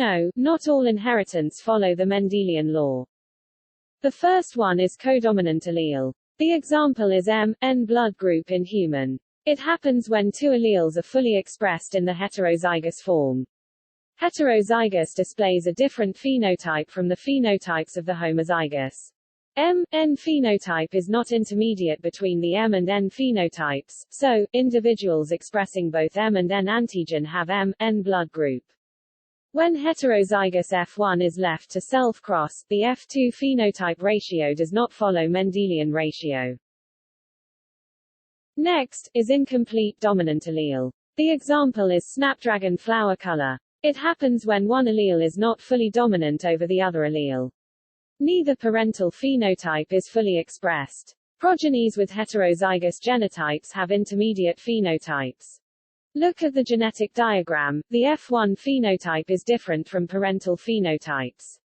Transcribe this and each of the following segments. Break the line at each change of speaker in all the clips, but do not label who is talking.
know, not all inheritance follow the Mendelian law. The first one is codominant allele. The example is M-N blood group in human. It happens when two alleles are fully expressed in the heterozygous form. Heterozygous displays a different phenotype from the phenotypes of the homozygous. M-N phenotype is not intermediate between the M and N phenotypes, so, individuals expressing both M and N antigen have M-N blood group. When heterozygous F1 is left to self-cross, the F2 phenotype ratio does not follow Mendelian ratio. Next, is incomplete dominant allele. The example is snapdragon flower color. It happens when one allele is not fully dominant over the other allele. Neither parental phenotype is fully expressed. Progenies with heterozygous genotypes have intermediate phenotypes. Look at the genetic diagram. The F1 phenotype is different from parental phenotypes.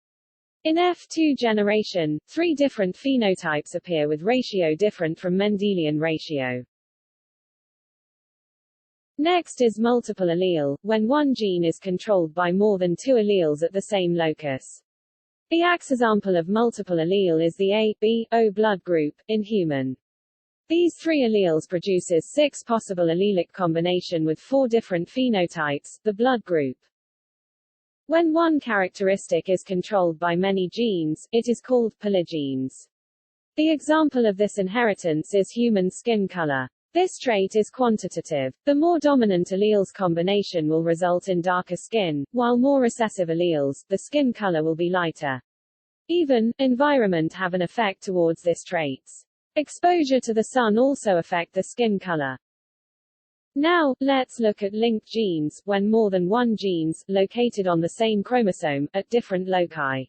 In F2 generation, 3 different phenotypes appear with ratio different from Mendelian ratio. Next is multiple allele, when one gene is controlled by more than 2 alleles at the same locus. The example of multiple allele is the A-B-O blood group, in human. These 3 alleles produces 6 possible allelic combination with 4 different phenotypes, the blood group. When one characteristic is controlled by many genes, it is called polygenes. The example of this inheritance is human skin color. This trait is quantitative. The more dominant alleles combination will result in darker skin, while more recessive alleles, the skin color will be lighter. Even, environment have an effect towards this traits. Exposure to the sun also affect the skin color. Now, let's look at linked genes, when more than one genes, located on the same chromosome, at different loci.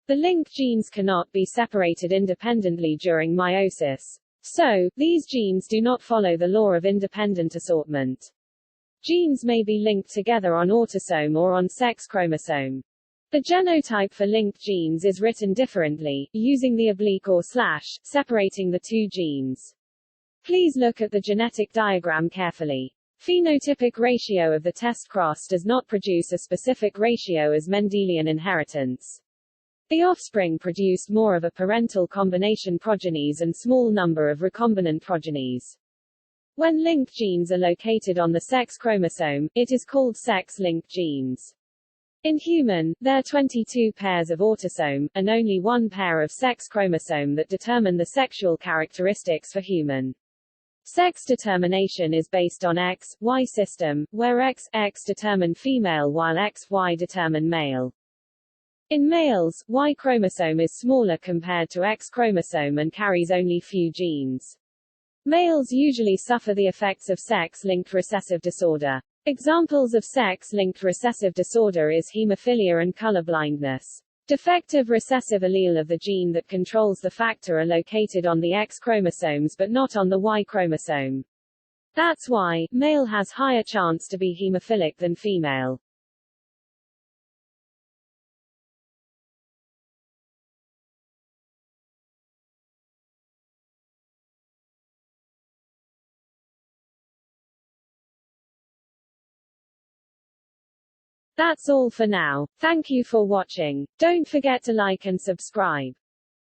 The linked genes cannot be separated independently during meiosis. So, these genes do not follow the law of independent assortment. Genes may be linked together on autosome or on sex chromosome. The genotype for linked genes is written differently, using the oblique or slash, separating the 2 genes. Please look at the genetic diagram carefully. Phenotypic ratio of the test cross does not produce a specific ratio as Mendelian inheritance. The offspring produced more of a parental combination progenies and small number of recombinant progenies. When linked genes are located on the sex chromosome, it is called sex-linked genes. In human, there are 22 pairs of autosome, and only 1 pair of sex chromosome that determine the sexual characteristics for human. Sex determination is based on X-Y system, where X determine female while X-Y determine male. In males, Y chromosome is smaller compared to X chromosome and carries only few genes. Males usually suffer the effects of sex-linked recessive disorder. Examples of sex-linked recessive disorder is hemophilia and colorblindness. Defective recessive allele of the gene that controls the factor are located on the X chromosomes but not on the Y chromosome. That's why, male has higher chance to be hemophilic than female. That's all for now. Thank you for watching. Don't forget to like and subscribe.